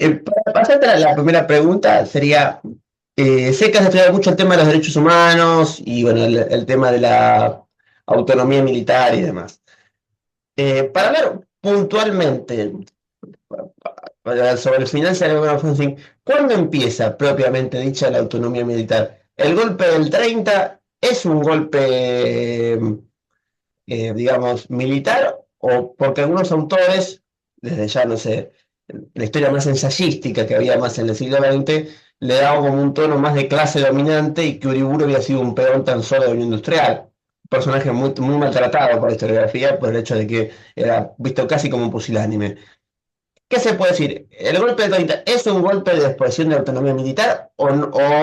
Para pasar a la primera pregunta, sería, sé que has estudiado mucho el tema de los derechos humanos y bueno, el tema de la autonomía militar y demás. Para hablar puntualmente sobre el financial organizing, ¿cuándo empieza propiamente dicha la autonomía militar? ¿El golpe del 30 es un golpe, digamos, militar? O porque algunos autores, desde ya no sé, la historia más ensayística que había más en el siglo XX, le daba como un tono más de clase dominante y que Uriburu había sido un peón tan solo de la Unión Industrial. Un personaje muy, muy maltratado por la historiografía por el hecho de que era visto casi como un pusilánime. ¿Qué se puede decir? ¿El golpe del 30 es un golpe de expresión de autonomía militar o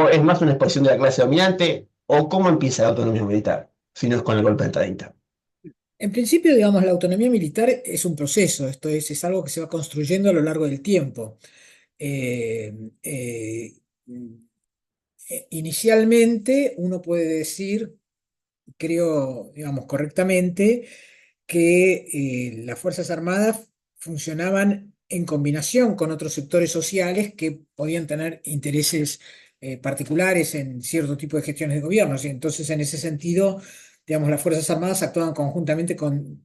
es más una expresión de la clase dominante? ¿O cómo empieza la autonomía militar si no es con el golpe del 30? En principio, digamos, la autonomía militar es un proceso, es algo que se va construyendo a lo largo del tiempo. Eh, eh, Inicialmente, uno puede decir, creo, digamos, correctamente, que las Fuerzas Armadas funcionaban en combinación con otros sectores sociales que podían tener intereses particulares en cierto tipo de gestiones de gobierno. Y entonces, en ese sentido, digamos, las Fuerzas Armadas actuaban conjuntamente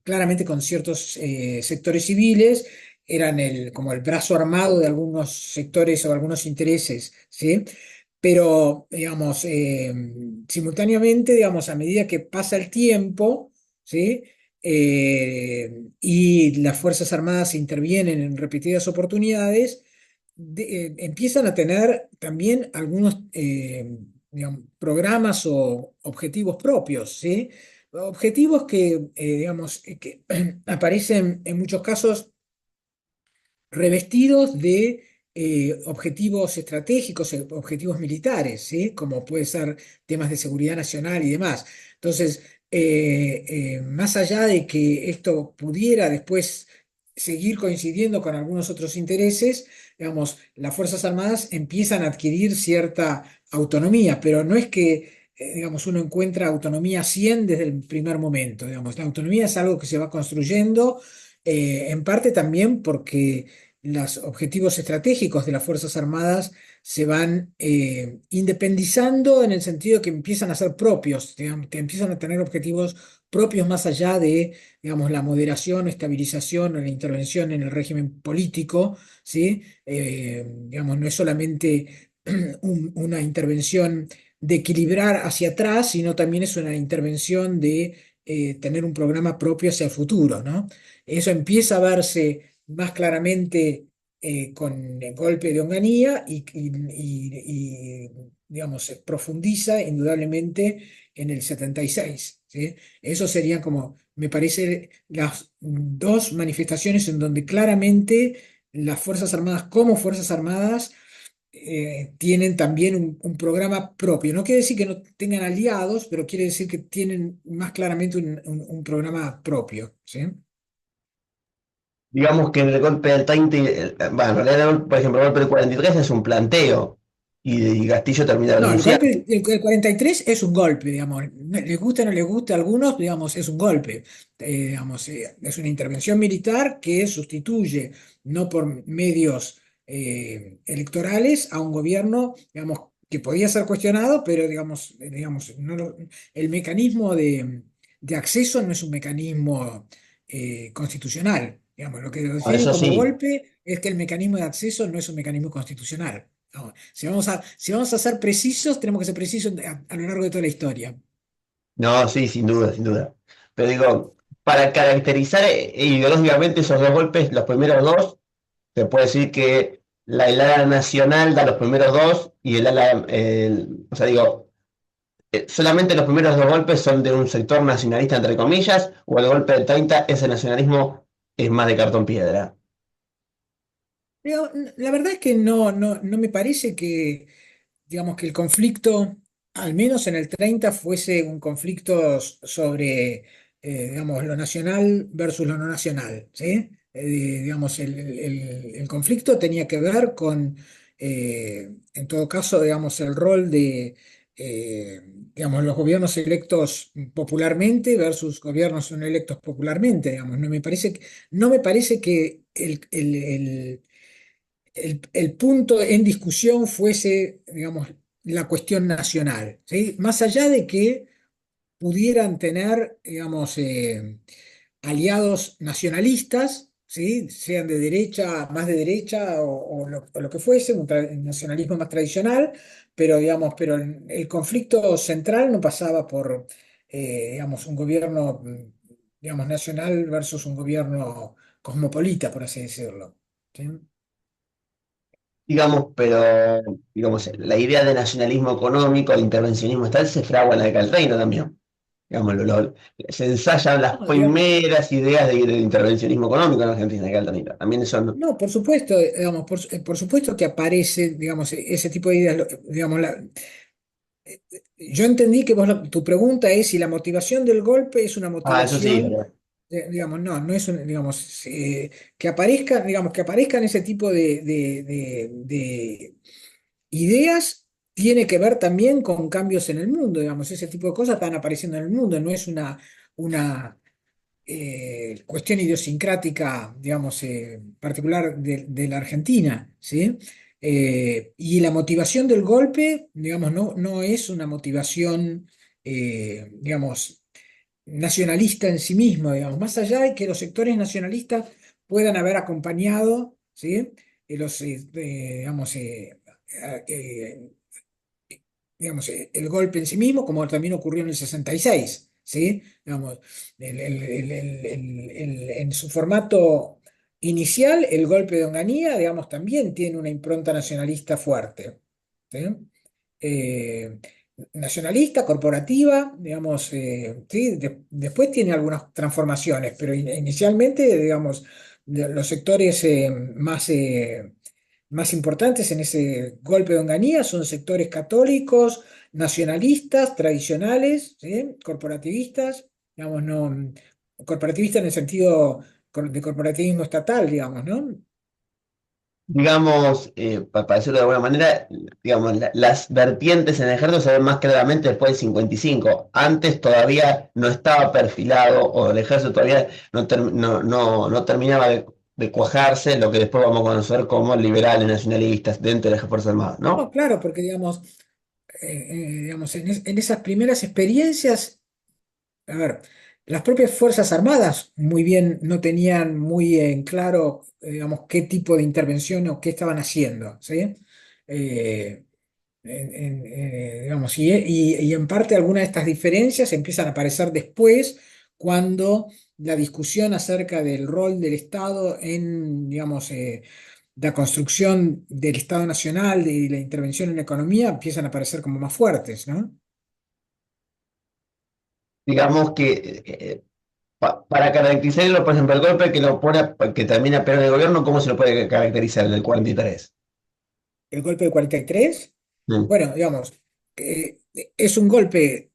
claramente con ciertos sectores civiles, eran como el brazo armado de algunos sectores o algunos intereses, ¿sí? Pero, digamos, simultáneamente, digamos, a medida que pasa el tiempo, ¿sí? Y las Fuerzas Armadas intervienen en repetidas oportunidades, empiezan a tener también algunos digamos, programas o objetivos propios, ¿sí? Objetivos que, digamos, que aparecen en muchos casos revestidos de objetivos estratégicos, objetivos militares, ¿sí? Como puede ser temas de seguridad nacional y demás. Entonces, más allá de que esto pudiera después seguir coincidiendo con algunos otros intereses, digamos, las Fuerzas Armadas empiezan a adquirir cierta autonomía, pero no es que, digamos, uno encuentra autonomía 100 desde el primer momento, digamos, la autonomía es algo que se va construyendo, en parte también porque los objetivos estratégicos de las Fuerzas Armadas se van independizando en el sentido que empiezan a ser propios, digamos, que empiezan a tener objetivos propios más allá de, digamos, la moderación, estabilización o la intervención en el régimen político, ¿sí? Digamos, no es solamente una intervención de equilibrar hacia atrás, sino también es una intervención de tener un programa propio hacia el futuro, ¿no? Eso empieza a verse más claramente con el golpe de Onganía digamos, se profundiza indudablemente en el 76, ¿sí? Eso serían como, me parece, las dos manifestaciones en donde claramente las Fuerzas Armadas como Fuerzas Armadas tienen también un programa propio. No quiere decir que no tengan aliados, pero quiere decir que tienen más claramente un programa propio, ¿sí? Digamos que el golpe del 30, bueno, en realidad, por ejemplo, el golpe del 43 es un planteo y Castillo termina No, el renunciando. golpe del 43 es un golpe, digamos. Les guste o no les guste a algunos, digamos, es un golpe. Digamos, es una intervención militar que sustituye, no por medios electorales, a un gobierno, digamos, que podía ser cuestionado, pero, digamos, el mecanismo de acceso no es un mecanismo constitucional. Digamos, lo que No, define eso como sí. golpe es que el mecanismo de acceso no es un mecanismo constitucional. No, si vamos a ser precisos, tenemos que ser precisos a lo largo de toda la historia. No, sí, sin duda, sin duda. Pero digo, para caracterizar ideológicamente esos dos golpes, los primeros dos, se puede decir que el ala nacional da los primeros dos y el ala, o sea, digo, solamente los primeros dos golpes son de un sector nacionalista, entre comillas, o el golpe del 30, ese nacionalismo es más de cartón piedra. Pero, la verdad es que no me parece que, digamos, que el conflicto, al menos en el 30 fuese un conflicto sobre, digamos, lo nacional versus lo no nacional, ¿sí? Digamos, el conflicto tenía que ver con, en todo caso, digamos, el rol de, digamos, los gobiernos electos popularmente versus gobiernos no electos popularmente, digamos. No me parece que el punto en discusión fuese, digamos, la cuestión nacional, ¿sí? Más allá de que pudieran tener, digamos, aliados nacionalistas, ¿sí? Sean de derecha, más de derecha o lo que fuese, un nacionalismo más tradicional, pero, digamos, pero el conflicto central no pasaba por, digamos, un gobierno, digamos, nacional versus un gobierno cosmopolita, por así decirlo. ¿Sí? Digamos, pero digamos, la idea de nacionalismo económico, de intervencionismo estatal, se fragua en la década del 30 también. Digamos, se ensayan las No, digamos, primeras ideas de intervencionismo económico en Argentina en la década del 30. También eso no. no, por supuesto, digamos, por supuesto que aparece, digamos, ese tipo de ideas, digamos, yo entendí que tu pregunta es si la motivación del golpe es una Ah, eso sí, motivación, ¿verdad? digamos, no, no es un, digamos, que aparezca, digamos, que aparezcan ese tipo de ideas tiene que ver también con cambios en el mundo, digamos, ese tipo de cosas están apareciendo en el mundo, no es una cuestión idiosincrática, digamos, particular de la Argentina, ¿sí? Y la motivación del golpe, digamos, no es una motivación, digamos, nacionalista en sí mismo, digamos, más allá de que los sectores nacionalistas puedan haber acompañado, ¿sí? Digamos, eh, el golpe en sí mismo, como también ocurrió en el 66, ¿sí? Digamos, en su formato inicial, el golpe de Onganía, digamos, también tiene una impronta nacionalista fuerte, ¿sí? Eh, nacionalista, corporativa, digamos, ¿sí? Después tiene algunas transformaciones, pero inicialmente, digamos, los sectores más importantes en ese golpe de Onganía son sectores católicos, nacionalistas, tradicionales, ¿sí? Corporativistas, digamos, no, corporativistas en el sentido de corporativismo estatal, digamos, ¿no? Digamos, para decirlo de alguna manera, digamos, las vertientes en el ejército se ven más claramente después del 55. Antes todavía no estaba perfilado, o el ejército todavía no terminaba de cuajarse lo que después vamos a conocer como liberales nacionalistas dentro de las Fuerzas Armadas, No, ¿no? claro, porque digamos, en esas primeras experiencias, a ver, las propias Fuerzas Armadas muy bien no tenían muy en claro, digamos, qué tipo de intervención o qué estaban haciendo, ¿sí? Eh, digamos, y en parte algunas de estas diferencias empiezan a aparecer después cuando la discusión acerca del rol del Estado en, digamos, la construcción del Estado Nacional y la intervención en la economía empiezan a aparecer como más fuertes, ¿no? Digamos que para caracterizarlo, por ejemplo, el golpe que lo pone, que termina peor el gobierno, ¿cómo se lo puede caracterizar en el 43? El golpe del 43, Mm. bueno, digamos, eh, es un golpe,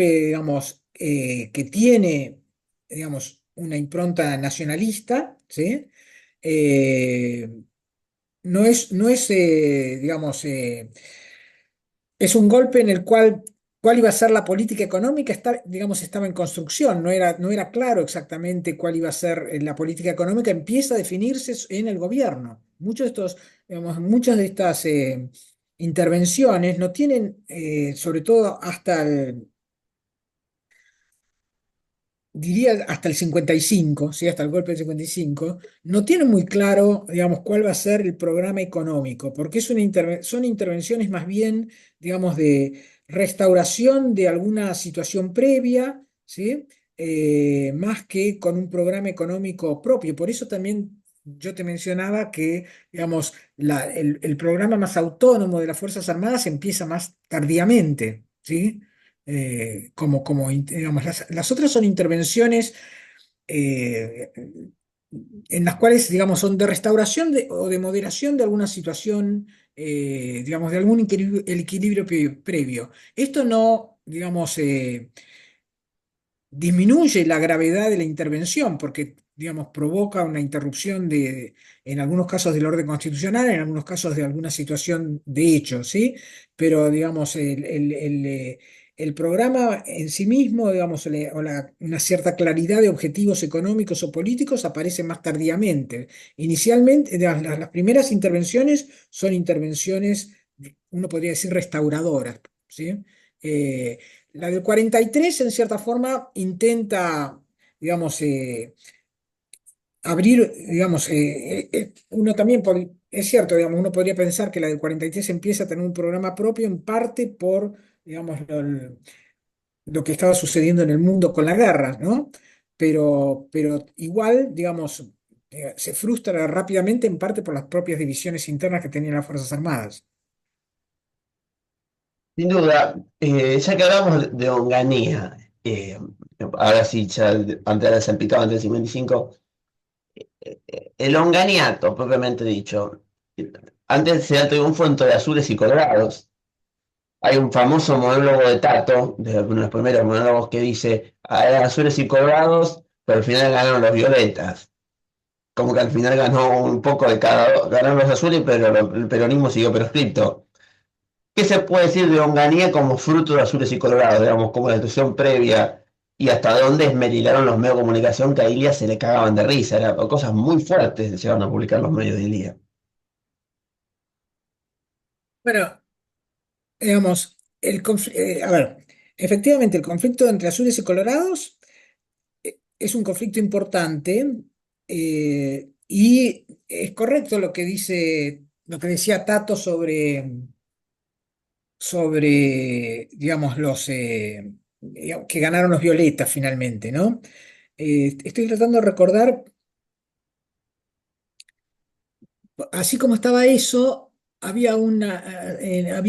digamos, que tiene, digamos, una impronta nacionalista, ¿sí? Eh, no es, digamos, es un golpe en el cuál iba a ser la política económica, digamos, estaba en construcción, no era claro exactamente cuál iba a ser la política económica, empieza a definirse en el gobierno. Digamos, muchas de estas intervenciones no tienen, sobre todo diría hasta el 55, ¿sí? Hasta el golpe del 55, no tiene muy claro, digamos, cuál va a ser el programa económico, porque son intervenciones más bien, digamos, de restauración de alguna situación previa, ¿sí? Más que con un programa económico propio. Por eso también yo te mencionaba que, digamos, el programa más autónomo de las Fuerzas Armadas empieza más tardíamente, ¿sí? Digamos, las otras son intervenciones eh, en las cuales, digamos, son de restauración o de moderación de alguna situación, digamos, de algún el equilibrio previo. Esto no, digamos, disminuye la gravedad de la intervención porque, digamos, provoca una interrupción en algunos casos del orden constitucional, en algunos casos de alguna situación de hecho, ¿sí? Pero, digamos, el programa en sí mismo, digamos, una cierta claridad de objetivos económicos o políticos aparece más tardíamente. Inicialmente, las primeras intervenciones son intervenciones, uno podría decir, restauradoras, ¿sí? Eh, la del 43, en cierta forma, intenta, digamos, abrir, digamos, uno también, es cierto, digamos, uno podría pensar que la del 43 empieza a tener un programa propio en parte por, digamos, lo que estaba sucediendo en el mundo con la guerra, ¿no? Pero igual, digamos, se frustra rápidamente en parte por las propias divisiones internas que tenían las Fuerzas Armadas. Sin duda, ya que hablamos de Onganía, ahora sí, ya antes de salpicado, antes del 55, el onganiato, propiamente dicho, antes se da triunfo entre azules y colorados. Hay un famoso monólogo de Tato, de uno de los primeros monólogos, que dice: "Ah, eran azules y colorados, pero al final ganaron los violetas". Como que al final ganó un poco de cada, ganaron los azules, pero el peronismo siguió proscripto. ¿Qué se puede decir de Onganía como fruto de azules y colorados, digamos, como la situación previa, y hasta dónde esmerilaron los medios de comunicación que a Ilia se le cagaban de risa? Era cosas muy fuertes llegaron a publicar los medios de Ilia. Bueno, digamos, a ver, efectivamente el conflicto entre azules y colorados es un conflicto importante, y es correcto lo que dice, lo que decía Tato sobre, digamos, que ganaron los violetas finalmente, ¿no? Estoy tratando de recordar, así como estaba eso, había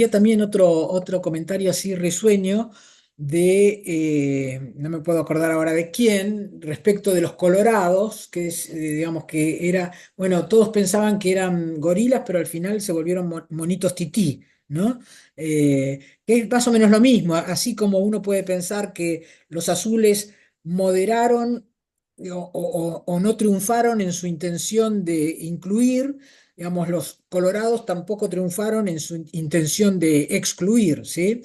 también otro comentario así risueño no me puedo acordar ahora de quién, respecto de los colorados, que es, digamos que era, bueno, todos pensaban que eran gorilas, pero al final se volvieron monitos tití, ¿no? Que es más o menos lo mismo, así como uno puede pensar que los azules moderaron o no triunfaron en su intención de incluir, digamos, los colorados tampoco triunfaron en su intención de excluir, ¿sí?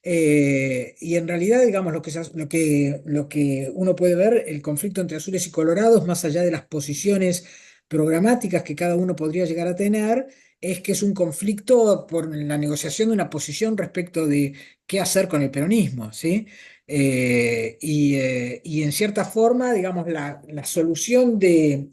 Y en realidad, digamos, lo que uno puede ver, el conflicto entre azules y colorados, más allá de las posiciones programáticas que cada uno podría llegar a tener, es que es un conflicto por la negociación de una posición respecto de qué hacer con el peronismo, ¿sí? Y en cierta forma, digamos, la solución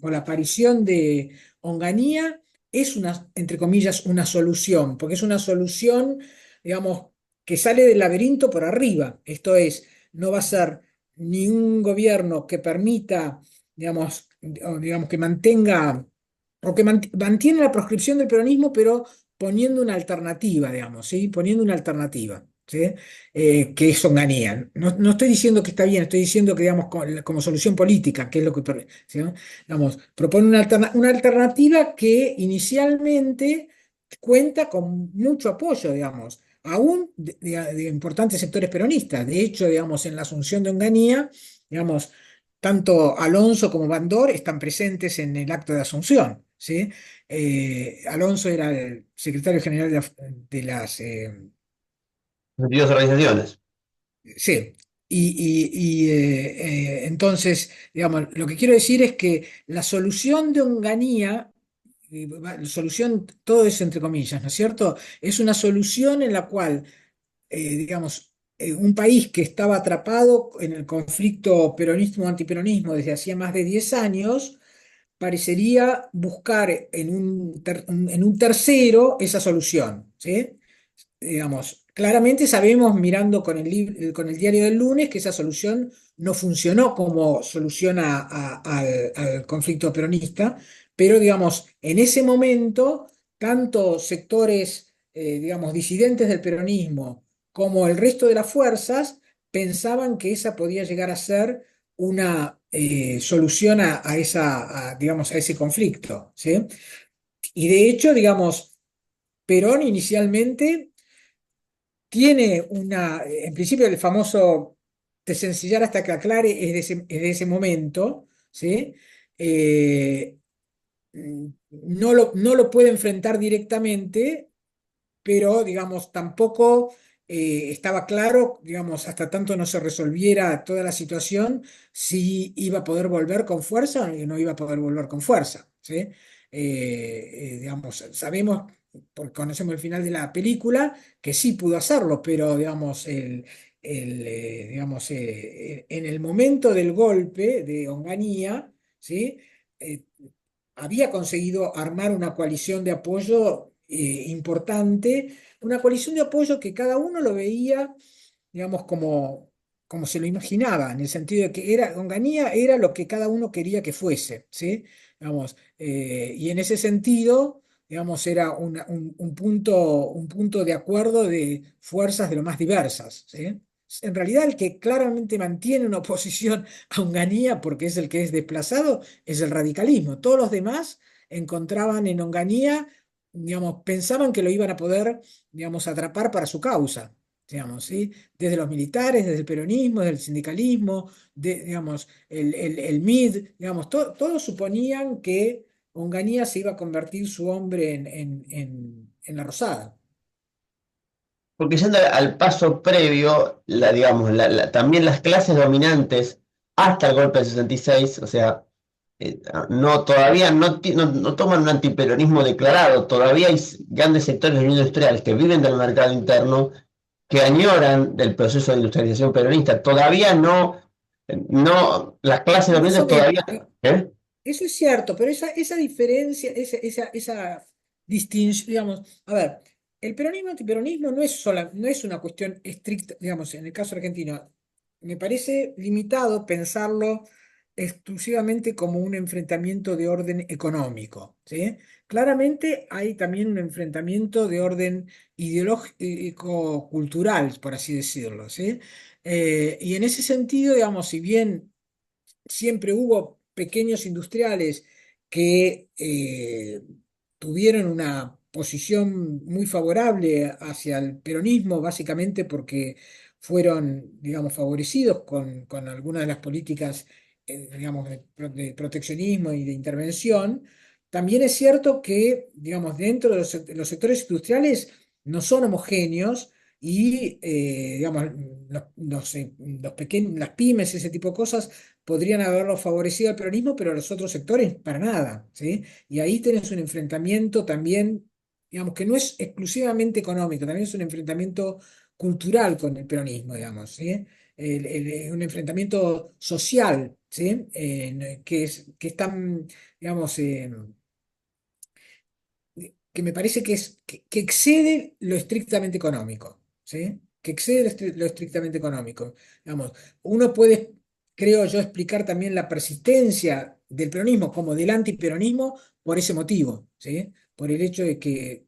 o la aparición de Onganía es una, entre comillas, una solución, porque es una solución, digamos, que sale del laberinto por arriba. Esto es, no va a ser ni un gobierno que permita, digamos, digamos que mantenga o que mantiene la proscripción del peronismo, pero poniendo una alternativa, digamos, ¿sí? Poniendo una alternativa. ¿Sí? Que es Onganía. No, no estoy diciendo que está bien, estoy diciendo que, digamos, como solución política, que es lo que, ¿sí? Digamos, propone una alternativa que inicialmente cuenta con mucho apoyo, digamos, aún de importantes sectores peronistas. De hecho, digamos, en la asunción de Onganía, digamos, tanto Alonso como Bandor están presentes en el acto de asunción, ¿sí? Alonso era el secretario general de las Dos organizaciones. sí. Entonces, digamos, lo que quiero decir es que la solución de Onganía, solución, todo eso entre comillas, ¿no es cierto? Es una solución en la cual, digamos, un país que estaba atrapado en el conflicto peronismo-antiperonismo desde hacía más de 10 años, parecería buscar en un tercero esa solución, ¿sí? Digamos, claramente sabemos mirando con el diario del lunes que esa solución no funcionó como solución al conflicto peronista, pero digamos, en ese momento, tanto sectores, digamos, disidentes del peronismo como el resto de las fuerzas pensaban que esa podía llegar a ser una solución digamos, a ese conflicto, ¿sí? Y de hecho, digamos, Perón inicialmente tiene en principio el famoso desencillar hasta que aclare es de ese momento, ¿sí? Eh, no lo puede enfrentar directamente, pero digamos tampoco estaba claro, digamos, hasta tanto no se resolviera toda la situación, si iba a poder volver con fuerza o no iba a poder volver con fuerza, ¿sí? Digamos, sabemos, porque conocemos el final de la película, que sí pudo hacerlo, pero, digamos, en el momento del golpe de Onganía, ¿sí? Eh, había conseguido armar una coalición de apoyo importante, una coalición de apoyo que cada uno lo veía, digamos, como se lo imaginaba, en el sentido de que Onganía era lo que cada uno quería que fuese, ¿sí? Digamos, y en ese sentido, digamos, era un punto de acuerdo de fuerzas de lo más diversas, ¿sí? En realidad, el que claramente mantiene una oposición a Onganía, porque es el que es desplazado, es el radicalismo. Todos los demás encontraban en Onganía, digamos, pensaban que lo iban a poder, digamos, atrapar para su causa, digamos, ¿sí? Desde los militares, desde el peronismo, desde el sindicalismo, digamos, el MID, digamos, todos suponían que Onganía se iba a convertir su hombre en la Rosada. Porque yendo al paso previo, digamos, también las clases dominantes hasta el golpe del 66, o sea, no, todavía no toman un antiperonismo declarado, todavía hay grandes sectores del mundo industrial que viven del mercado interno, que añoran del proceso de industrialización peronista, todavía las clases Más o dominantes menos. todavía, ¿eh? Eso es cierto, pero esa diferencia, esa distinción, digamos, a ver, el peronismo antiperonismo no es una cuestión estricta, digamos, en el caso argentino, me parece limitado pensarlo exclusivamente como un enfrentamiento de orden económico, ¿sí? Claramente hay también un enfrentamiento de orden ideológico, cultural, por así decirlo, ¿sí? Y en ese sentido, digamos, si bien siempre hubo pequeños industriales que tuvieron una posición muy favorable hacia el peronismo, básicamente porque fueron, digamos, favorecidos con algunas de las políticas, digamos, de proteccionismo y de intervención. También es cierto que, digamos, dentro de los sectores industriales no son homogéneos y, digamos, las pymes, ese tipo de cosas, podrían haberlo favorecido al peronismo, pero a los otros sectores para nada, ¿sí? Y ahí tenés un enfrentamiento también, digamos, que no es exclusivamente económico, también es un enfrentamiento cultural con el peronismo, digamos, ¿sí? Un enfrentamiento social, ¿sí? Que es tan, digamos, que me parece que excede lo estrictamente económico, ¿sí? Que excede lo estrictamente económico. Digamos, uno puede, creo yo, explicar también la persistencia del peronismo como del antiperonismo por ese motivo, ¿sí? Por el hecho de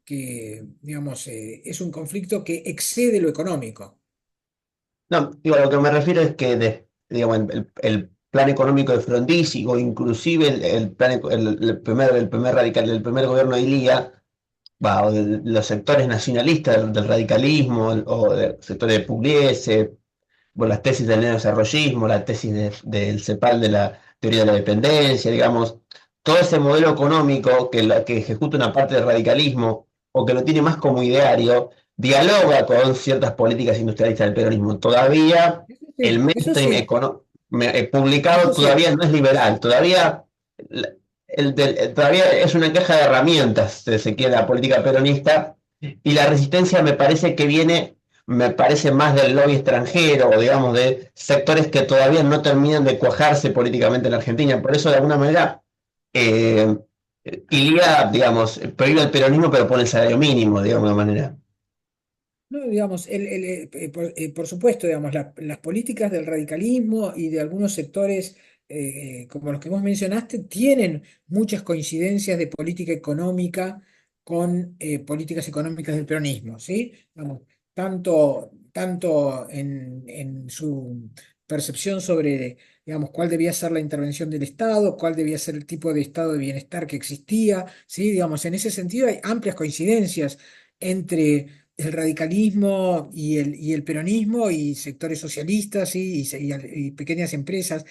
digamos, es un conflicto que excede lo económico. No, digo, a lo que me refiero es que, digamos, el plan económico de Frondizi o inclusive el primer radical, el primer gobierno de Ilía, o de los sectores nacionalistas del radicalismo o del sector de Pugliese, bueno, las tesis del neodesarrollismo, la tesis del CEPAL de la teoría de la dependencia, digamos, todo ese modelo económico que ejecuta una parte del radicalismo o que lo tiene más como ideario, dialoga con ciertas políticas industrialistas del peronismo. Todavía el Eso mainstream sí, publicado eso sí. todavía no es liberal, todavía, todavía es una caja de herramientas, si se quiere, la política peronista, y la resistencia me parece más del lobby extranjero, o digamos, de sectores que todavía no terminan de cuajarse políticamente en Argentina. Por eso, de alguna manera, eh, Ilía, digamos, prohíbe el peronismo, pero pone el salario mínimo, de alguna manera. No, digamos, por supuesto, digamos, las políticas del radicalismo y de algunos sectores como los que vos mencionaste tienen muchas coincidencias de política económica con políticas económicas del peronismo, ¿sí? Digamos, tanto en su percepción sobre, digamos, cuál debía ser la intervención del Estado, cuál debía ser el tipo de estado de bienestar que existía, ¿sí? Digamos, en ese sentido hay amplias coincidencias entre el radicalismo y el peronismo y sectores socialistas, ¿sí? Y pequeñas empresas.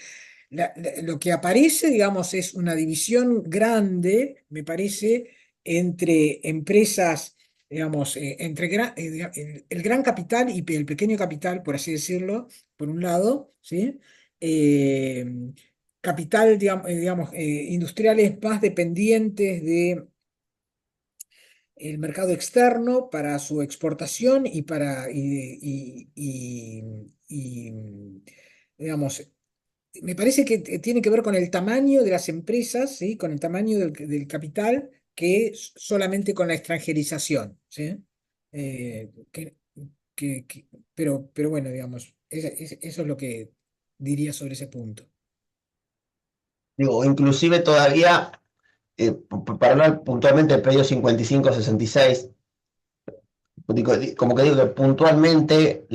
Lo que aparece, digamos, es una división grande, me parece, entre empresas digamos, el gran capital y el pequeño capital, por así decirlo, por un lado, ¿sí? Eh, capital, industriales más dependientes de el mercado externo para su exportación digamos, me parece que tiene que ver con el tamaño de las empresas, ¿sí? Con el tamaño del capital, que solamente con la extranjerización, ¿sí? Eh, que- pero bueno, digamos, eso es lo que diría sobre ese punto. Digo, inclusive todavía, para hablar puntualmente del periodo 55-66, como que digo que puntualmente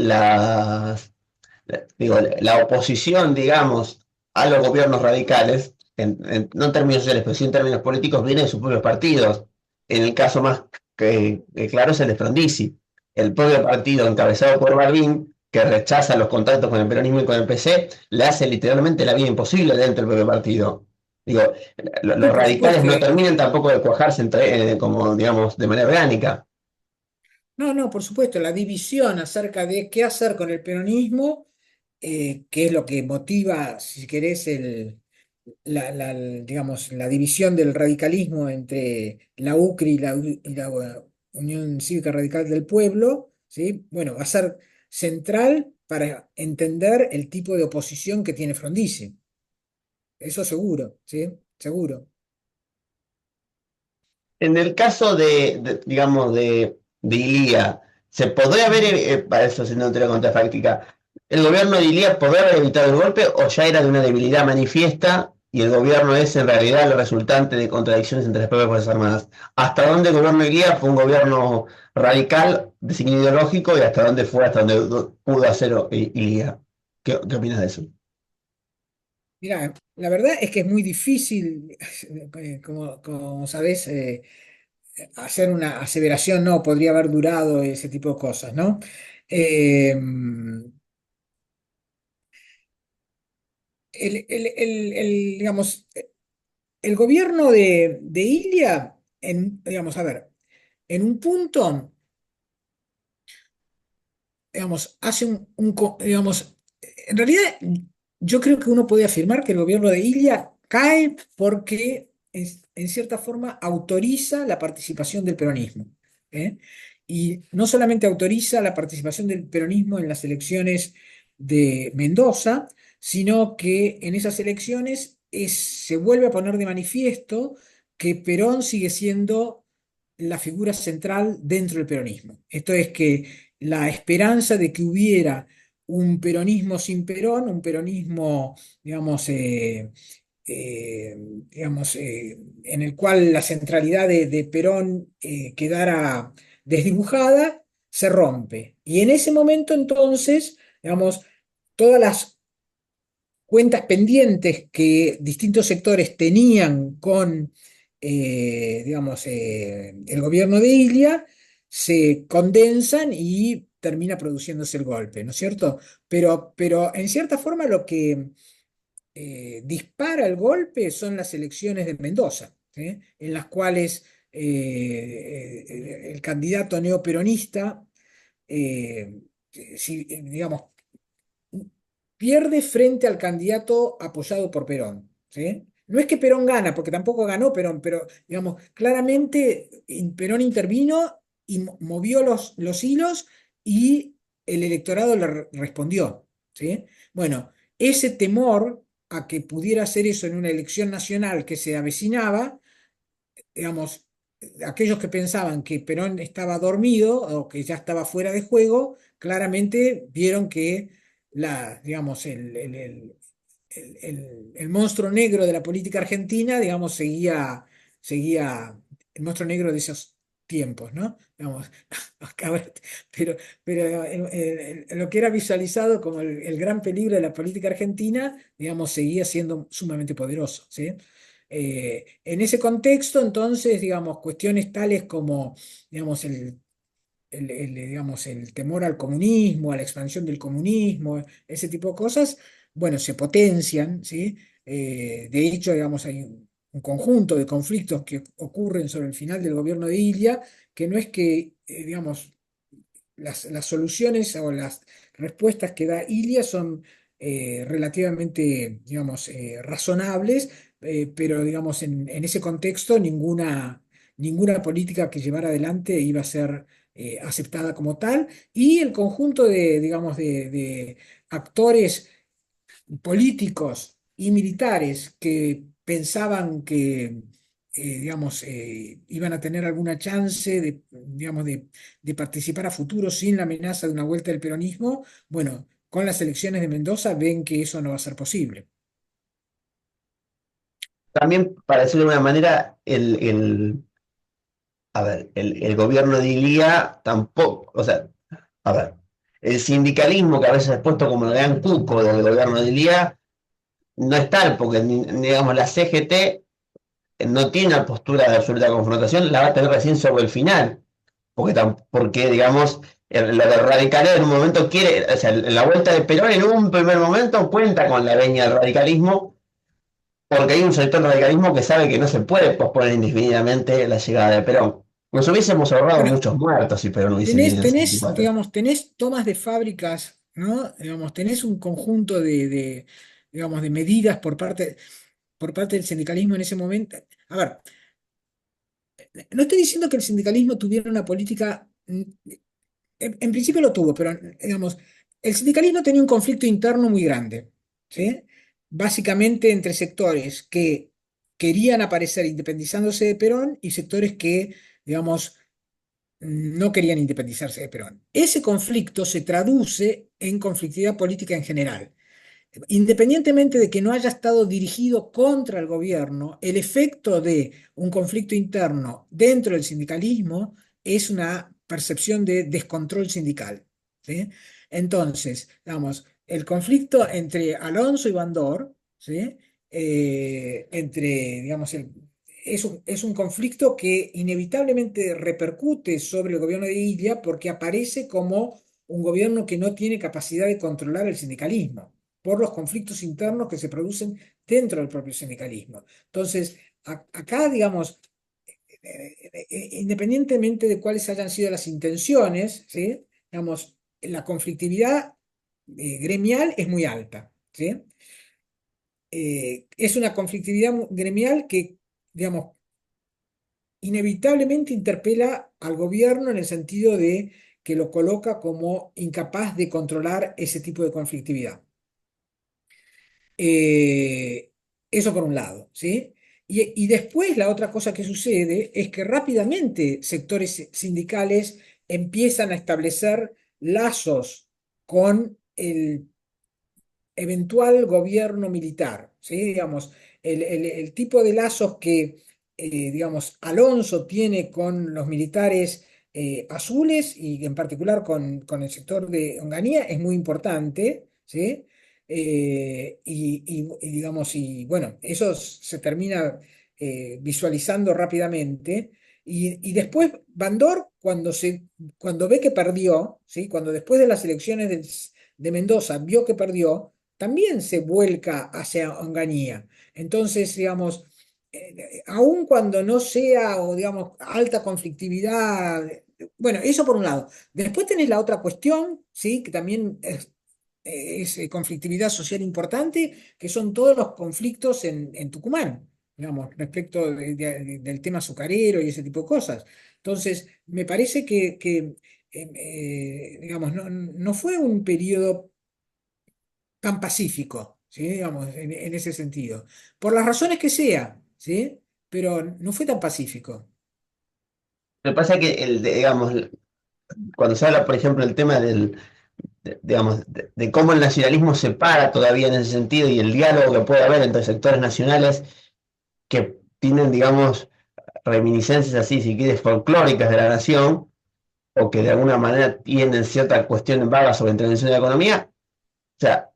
digo, la oposición, digamos, a los gobiernos radicales, no en términos sociales, pero sí en términos políticos, viene de sus propios partidos. En el caso más claro es el de Frondizi, el propio partido encabezado por Balbín, que rechaza los contactos con el peronismo y con el PC, le hace literalmente la vida imposible dentro del propio partido. Digo, Sí, los por radicales supuesto. no terminan tampoco de cuajarse como, digamos, de manera orgánica. No, no, por supuesto, la división acerca de qué hacer con el peronismo, que es lo que motiva, si querés, digamos, la división del radicalismo entre la UCRI y la Unión Cívica Radical del Pueblo, ¿sí? Bueno, va a ser central para entender el tipo de oposición que tiene Frondizi. Eso seguro, ¿sí? Seguro. En el caso digamos, de Ilía, ¿se podría haber, Ujú. para eso haciendo una teoría contrafáctica, el gobierno de Ilía podría haber evitado el golpe o ya era de una debilidad manifiesta y el gobierno es en realidad el resultante de contradicciones entre las propias Fuerzas Armadas? ¿Hasta dónde el gobierno de Ilía fue un gobierno radical de signo ideológico y hasta donde pudo hacer Ilía? ¿Qué opinas de eso? Mira, la verdad es que es muy difícil, como sabés, hacer una aseveración, no, podría haber durado ese tipo de cosas, ¿no? Eh, digamos, el gobierno de Ilia, digamos, a ver, en un punto, digamos, hace digamos, en realidad yo creo que uno puede afirmar que el gobierno de Ilia cae porque en cierta forma autoriza la participación del peronismo, ¿eh? Y no solamente autoriza la participación del peronismo en las elecciones de Mendoza, sino que en esas elecciones se vuelve a poner de manifiesto que Perón sigue siendo la figura central dentro del peronismo. Esto es que la esperanza de que hubiera un peronismo sin Perón, un peronismo, digamos, eh, en el cual la centralidad de Perón quedara desdibujada, se rompe. Y en ese momento entonces, digamos, todas las cuentas pendientes que distintos sectores tenían con, el gobierno de Ilia, se condensan y termina produciéndose el golpe, ¿no es cierto? Pero en cierta forma lo que dispara el golpe son las elecciones de Mendoza, ¿sí? En las cuales el candidato neoperonista, eh, digamos, pierde frente al candidato apoyado por Perón, ¿sí? No es que Perón gana, porque tampoco ganó Perón, pero digamos, claramente Perón intervino y movió los hilos y el electorado le respondió, ¿sí? Bueno, ese temor a que pudiera hacer eso en una elección nacional que se avecinaba, digamos, aquellos que pensaban que Perón estaba dormido o que ya estaba fuera de juego, claramente vieron que digamos, el monstruo negro de la política argentina, digamos, seguía el monstruo negro de esos tiempos, ¿no? Digamos, a ver, pero, pero lo que era visualizado como el gran peligro de la política argentina, digamos, seguía siendo sumamente poderoso, ¿sí? En ese contexto, entonces, digamos, cuestiones tales como, digamos, digamos, el temor al comunismo, a la expansión del comunismo, ese tipo de cosas, bueno, se potencian, ¿sí? De hecho, digamos, hay un conjunto de conflictos que ocurren sobre el final del gobierno de Ilia, que no es que, digamos, las soluciones o las respuestas que da Ilia son relativamente, digamos, razonables, pero, digamos, en ese contexto ninguna política que llevara adelante iba a ser aceptada como tal, y el conjunto de, digamos, de actores políticos y militares que pensaban que, digamos, iban a tener alguna chance de, digamos, de participar a futuro sin la amenaza de una vuelta del peronismo, bueno, con las elecciones de Mendoza ven que eso no va a ser posible. También, para decirlo de una manera, a ver, el gobierno de Ilía tampoco, o sea, a ver, el sindicalismo que a veces es puesto como el gran cuco del gobierno de Ilía, no es tal, porque digamos la CGT no tiene una postura de absoluta confrontación, la va a tener recién sobre el final, porque digamos, lo de radicales en un momento quiere, o sea, la vuelta de Perón en un primer momento cuenta con la veña del radicalismo, porque hay un sector del radicalismo que sabe que no se puede posponer indefinidamente la llegada de Perón. Nos hubiésemos ahorrado Bueno, muchos muertos si Perón hubiese venido en el digamos, 74. tenés tomas de fábricas, ¿no? Digamos, tenés un conjunto digamos, de medidas por parte del sindicalismo en ese momento. A ver, no estoy diciendo que el sindicalismo tuviera una política, en principio lo tuvo, pero digamos, el sindicalismo tenía un conflicto interno muy grande, ¿sí? Básicamente entre sectores que querían aparecer independizándose de Perón y sectores que, digamos, no querían independizarse de Perón. Ese conflicto se traduce en conflictividad política en general. Independientemente de que no haya estado dirigido contra el gobierno, el efecto de un conflicto interno dentro del sindicalismo es una percepción de descontrol sindical, ¿sí? Entonces, digamos, el conflicto entre Alonso y Bandor, ¿sí? Digamos, es un conflicto que inevitablemente repercute sobre el gobierno de Illa porque aparece como un gobierno que no tiene capacidad de controlar el sindicalismo por los conflictos internos que se producen dentro del propio sindicalismo. Entonces, acá, digamos, independientemente de cuáles hayan sido las intenciones, ¿sí? Digamos, la conflictividad gremial es muy alta, ¿sí? Es una conflictividad gremial que, digamos, inevitablemente interpela al gobierno en el sentido de que lo coloca como incapaz de controlar ese tipo de conflictividad. Eh, Eso por un lado, ¿sí? Y después la otra cosa que sucede es que rápidamente sectores sindicales empiezan a establecer lazos con el eventual gobierno militar, ¿sí? Digamos, el tipo de lazos que, digamos, Alonso tiene con los militares azules y en particular con el sector de Onganía es muy importante, ¿sí? Digamos, y bueno, eso se termina visualizando rápidamente. Y después Bandor, cuando ve que perdió, ¿sí? Cuando después de las elecciones de Mendoza vio que perdió, también se vuelca hacia Onganía. Entonces, digamos, aun cuando no sea, o digamos, alta conflictividad, bueno, eso por un lado. Después tenés la otra cuestión, ¿sí? Que también es conflictividad social importante, que son todos los conflictos en Tucumán, digamos, respecto del tema azucarero y ese tipo de cosas. Entonces, me parece que digamos, no fue un periodo tan pacífico, ¿sí? Digamos, en ese sentido. Por las razones que sea, ¿sí? Pero no fue tan pacífico. Lo que pasa es que, digamos, cuando se habla, por ejemplo, el tema digamos, de cómo el nacionalismo se para todavía en ese sentido y el diálogo que puede haber entre sectores nacionales que tienen, digamos, reminiscencias así, si quieres, folclóricas de la nación, o que de alguna manera tienen cierta cuestión vaga sobre intervención de la economía. O sea,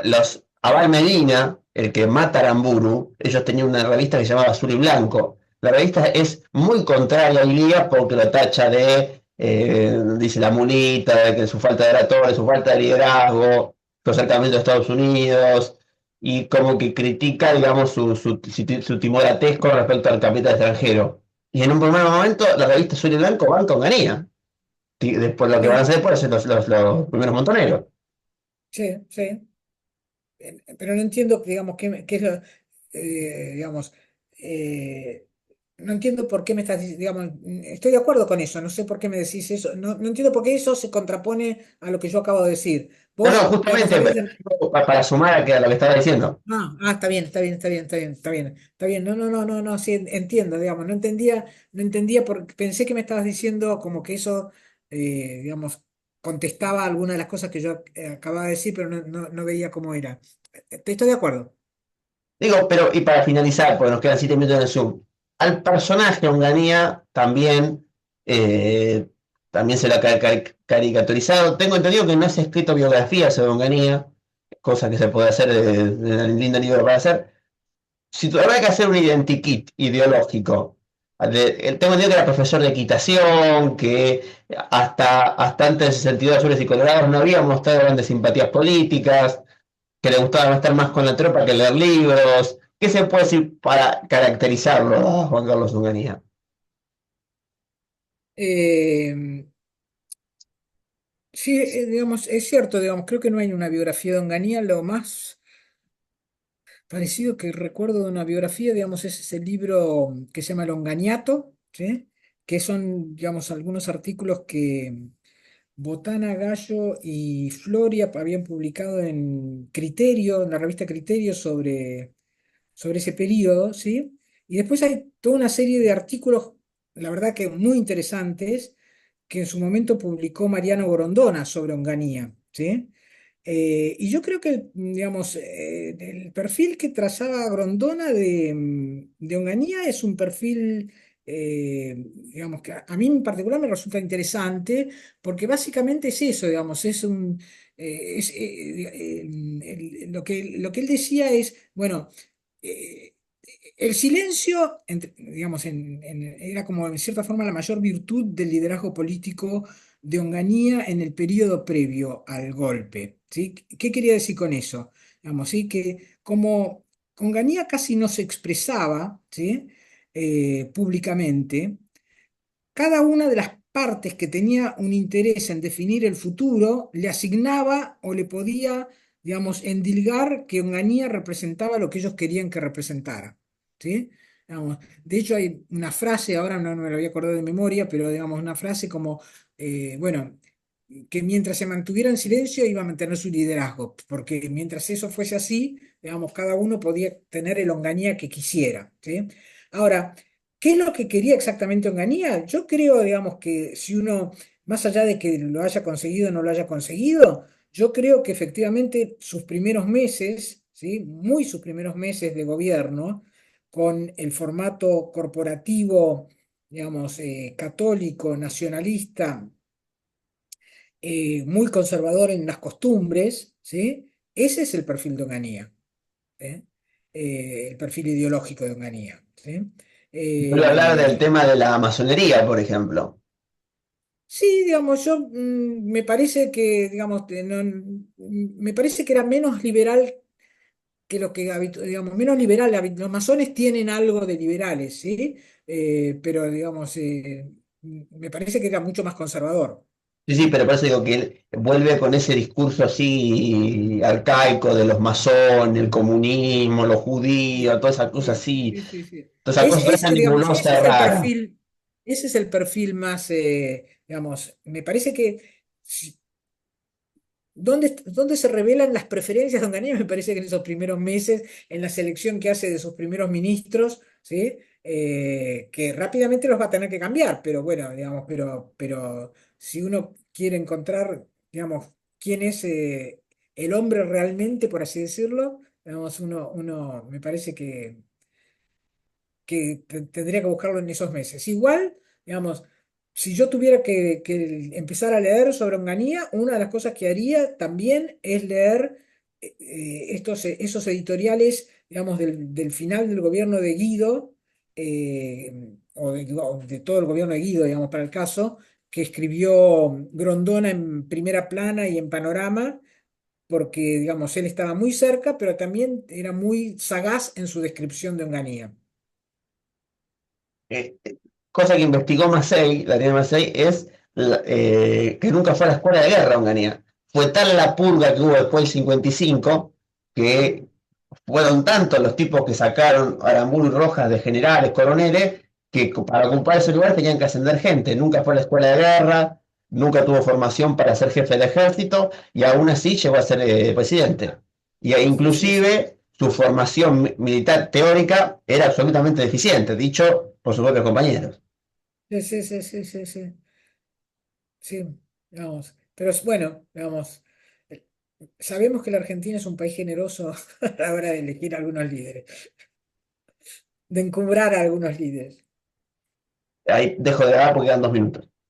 los Abal Medina, el que mata a Aramburu, ellos tenían una revista que se llamaba Azul y Blanco. La revista es muy contraria a Ilía porque lo tacha dice la mulita, de que su falta de oratoria, su falta de liderazgo, su acercamiento a Estados Unidos. y como que critica, digamos, su timoratez con respecto al capital extranjero. Y en un primer momento la revista Azul y Blanco van con Ganía. Después lo que van a Sí, hacer después es los primeros montoneros. sí, sí. Pero no entiendo, digamos, qué es lo, digamos, eh, no entiendo por qué me estás diciendo, digamos, estoy de acuerdo con eso, no sé por qué me decís eso, no entiendo por qué eso se contrapone a lo que yo acabo de decir. No, no, Vos, digamos, justamente hablas de... para sumar a lo que estaba diciendo. Está bien, está bien, está bien, está bien, está bien, está bien. No, no, no, no, no, sí, entiendo, digamos, no entendía porque pensé que me estabas diciendo como que eso, digamos, contestaba alguna de las cosas que yo acababa de decir, pero no veía cómo era. Estoy de acuerdo. Digo, pero y para finalizar, porque nos quedan 7 minutos en el Zoom, al personaje Onganía eh, también se lo ha caricaturizado. Tengo entendido que no se ha escrito biografía sobre Onganía, cosa que se puede hacer de un lindo libro para hacer. Si tuviera que hacer un identikit ideológico, tengo entendido que era profesor de equitación, que hasta antes de 62 azules y colorados no había mostrado grandes simpatías políticas, que le gustaba estar más con la tropa que leer libros. ¿Qué se puede decir para caracterizarlo a Juan Carlos Onganía? Eh, sí, digamos, es cierto, digamos, creo que no hay una biografía de Onganía. Lo más parecido que recuerdo de una biografía, digamos, es ese libro que se llama El Onganiato, ¿sí? Que son, digamos, algunos artículos que Botana, Gallo y Floria habían publicado en Criterio, en la revista Criterio, sobre ese periodo, ¿sí? Y después hay toda una serie de artículos, la verdad que muy interesantes, que en su momento publicó Mariano Grondona sobre Onganía, ¿sí? Y yo creo que, digamos, el perfil que trazaba Grondona de Onganía es un perfil, digamos, que a mí en particular me resulta interesante, porque básicamente es eso, digamos, es un... lo que él decía es, bueno, eh, el silencio, digamos, era como en cierta forma la mayor virtud del liderazgo político de Onganía en el periodo previo al golpe. ¿Sí? ¿Qué quería decir con eso? Digamos, ¿sí? Que como Onganía casi no se expresaba, ¿sí? Públicamente, cada una de las partes que tenía un interés en definir el futuro le asignaba o le podía, digamos, endilgar que Onganía representaba lo que ellos querían que representara. ¿Sí? Digamos, de hecho, hay una frase, ahora no me la voy a acordar de memoria, pero digamos, una frase como, bueno, que mientras se mantuviera en silencio iba a mantener su liderazgo, porque mientras eso fuese así, digamos, cada uno podía tener el Onganía que quisiera. ¿Sí? Ahora, ¿qué es lo que quería exactamente Onganía? Yo creo, digamos, que si uno, más allá de que lo haya conseguido o no lo haya conseguido, yo creo que efectivamente sus primeros meses, ¿sí? Muy sus primeros meses de gobierno, con el formato corporativo, digamos, católico, nacionalista, muy conservador en las costumbres, ¿sí? Ese es el perfil de Onganía, ¿eh? El perfil ideológico de Onganía, ¿sí? Vuelvo a hablar del Eh, tema de la masonería, por ejemplo. Sí, digamos, yo me parece que, digamos, me parece que era menos liberal que lo que, digamos, menos liberal. Los masones tienen algo de liberales, ¿sí? Pero, digamos, me parece que era mucho más conservador. Sí, sí, pero por eso digo que él vuelve con ese discurso así arcaico de los masones, el comunismo, los judíos, toda esa cosa Sí, así, sí, sí, sí. toda esa cosa, toda esa Digamos, nebulosa rara. ese es el perfil más, digamos, me parece que ¿dónde se revelan las preferencias de Onganía? Me parece que en esos primeros meses, en la selección que hace de sus primeros ministros, ¿sí? Que rápidamente los va a tener que cambiar, pero bueno, digamos, pero si uno quiere encontrar, digamos, quién es el hombre realmente, por así decirlo, digamos, me parece que tendría que buscarlo en esos meses. Igual, digamos, si yo tuviera que empezar a leer sobre Onganía, una de las cosas que haría también es leer esos editoriales, digamos, del final del gobierno de Guido, o de todo el gobierno de Guido, digamos, para el caso, que escribió Grondona en Primera Plana y en Panorama, porque, digamos, él estaba muy cerca, pero también era muy sagaz en su descripción de Onganía. Eh, Cosa que investigó Massey, Daniel Massey, es que nunca fue a la escuela de guerra Onganía. Fue tal la purga que hubo después del 55 que fueron tantos los tipos que sacaron Aramburu y Rojas de generales, coroneles, que para ocupar ese lugar tenían que ascender gente. Nunca fue a la escuela de guerra, nunca tuvo formación para ser jefe de ejército y aún así llegó a ser presidente. Y Sí, sí, inclusive su formación militar teórica era absolutamente deficiente, dicho por sus propios compañeros. sí, sí, sí, sí, sí, sí, sí, digamos. Pero es bueno, digamos, eh, sabemos que la Argentina es un país generoso a la hora de elegir algunos líderes, de encumbrar a algunos líderes. Ahí dejo de grabar porque quedan 2 minutos.